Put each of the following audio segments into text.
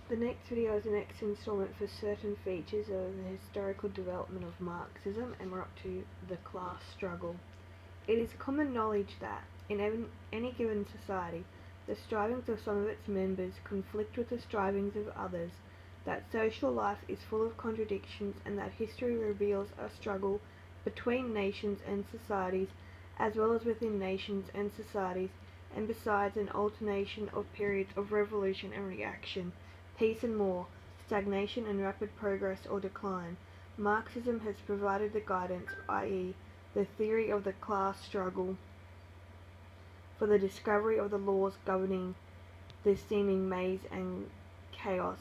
The next video is the next installment for certain features of the historical development of Marxism, and we're up to the class struggle. It is common knowledge that, in any given society, the strivings of some of its members conflict with the strivings of others, that social life is full of contradictions, and that history reveals a struggle between nations and societies, as well as within nations and societies, and besides an alternation of periods of revolution and reaction, peace and war, stagnation and rapid progress or decline. Marxism has provided the guidance, i.e., the theory of the class struggle, for the discovery of the laws governing this seeming maze and chaos.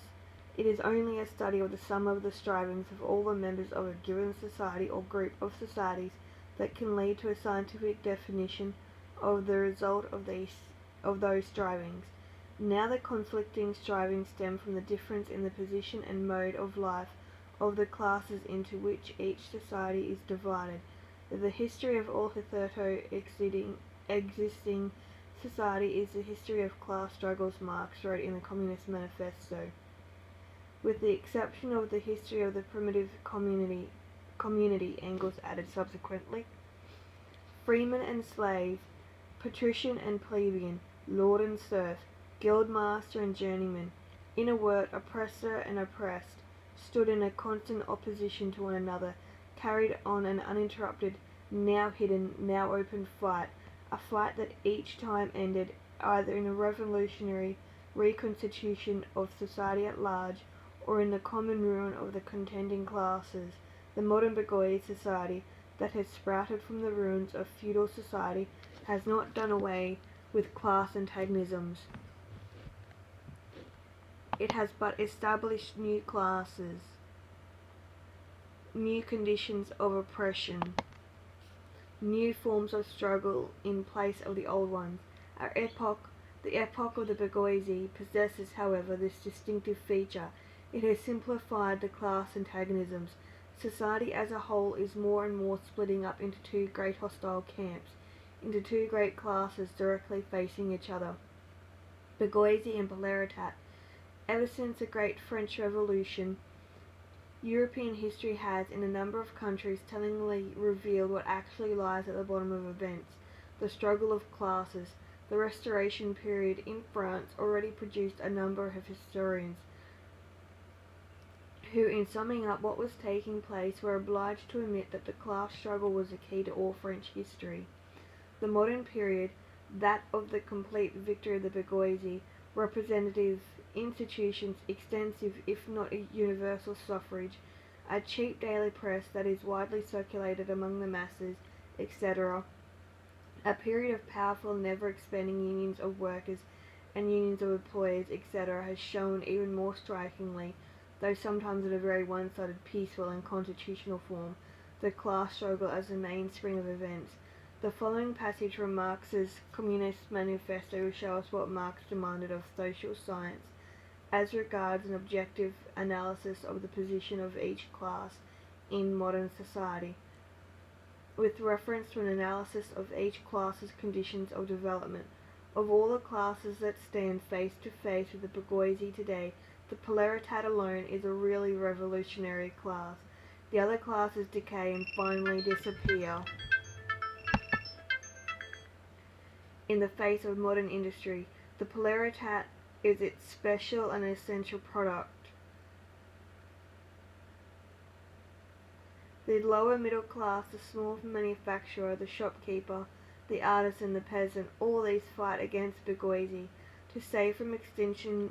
It is only a study of the sum of the strivings of all the members of a given society or group of societies that can lead to a scientific definition of the result of those strivings. Now the conflicting strivings stem from the difference in the position and mode of life of the classes into which each society is divided. The history of all hitherto existing society is the history of class struggles, Marx wrote in the Communist Manifesto. With the exception of the history of the primitive community, Engels added subsequently. Freeman and slave, patrician and plebeian, lord and serf, guildmaster and journeyman, in a word, oppressor and oppressed, stood in a constant opposition to one another, carried on an uninterrupted, now hidden, now open fight, a fight that each time ended either in a revolutionary reconstitution of society at large, or in the common ruin of the contending classes. The modern bourgeois society that has sprouted from the ruins of feudal society has not done away with class antagonisms. It has but established new classes, new conditions of oppression, new forms of struggle in place of the old ones. The epoch of the bourgeoisie, possesses, however, this distinctive feature. It has simplified the class antagonisms. Society as a whole is more and more splitting up into two great hostile camps, into two great classes directly facing each other, bourgeoisie and proletariat. Ever since the great French Revolution, European history has, in a number of countries, tellingly revealed what actually lies at the bottom of events: the struggle of classes. The Restoration period in France already produced a number of historians who, in summing up what was taking place, were obliged to admit that the class struggle was the key to all French history. The modern period, that of the complete victory of the bourgeoisie, representative institutions, extensive if not universal suffrage, a cheap daily press that is widely circulated among the masses, etc., a period of powerful and never-expanding unions of workers and unions of employers, etc., has shown even more strikingly, though sometimes in a very one-sided, peaceful and constitutional form, the class struggle as the mainspring of events. The following passage from Marx's Communist Manifesto will show us what Marx demanded of social science as regards an objective analysis of the position of each class in modern society, with reference to an analysis of each class's conditions of development. Of all the classes that stand face to face with the bourgeoisie today, the proletariat alone is a really revolutionary class. The other classes decay and finally disappear in the face of modern industry. The proletariat is its special and essential product. The lower middle class, the small manufacturer, the shopkeeper, the artisan, the peasant, all these fight against bourgeoisie to save from extinction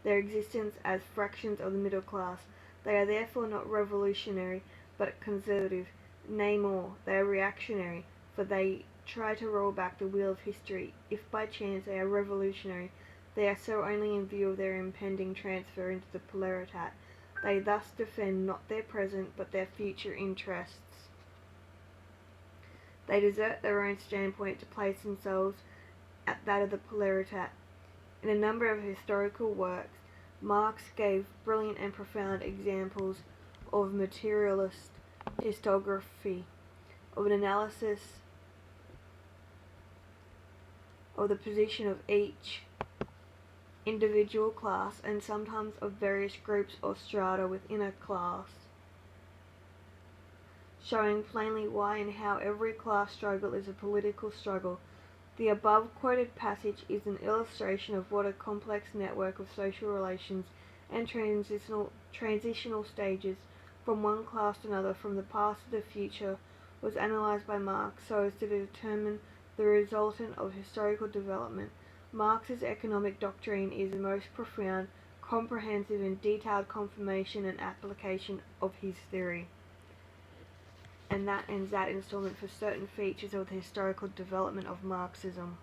their existence as fractions of the middle class. They are therefore not revolutionary, but conservative. Nay more, they are reactionary, for they try to roll back the wheel of history. If by chance they are revolutionary, they are so only in view of their impending transfer into the proletariat. They thus defend not their present, but their future interests. They desert their own standpoint to place themselves at that of the proletariat. In a number of historical works, Marx gave brilliant and profound examples of materialist historiography, of an analysis of the position of each individual class, and sometimes of various groups or strata within a class, showing plainly why and how every class struggle is a political struggle. The above quoted passage is an illustration of what a complex network of social relations and transitional stages from one class to another, from the past to the future, was analysed by Marx so as to determine the resultant of historical development. Marx's economic doctrine is the most profound, comprehensive and detailed confirmation and application of his theory. And that ends that installment for certain features of the historical development of Marxism.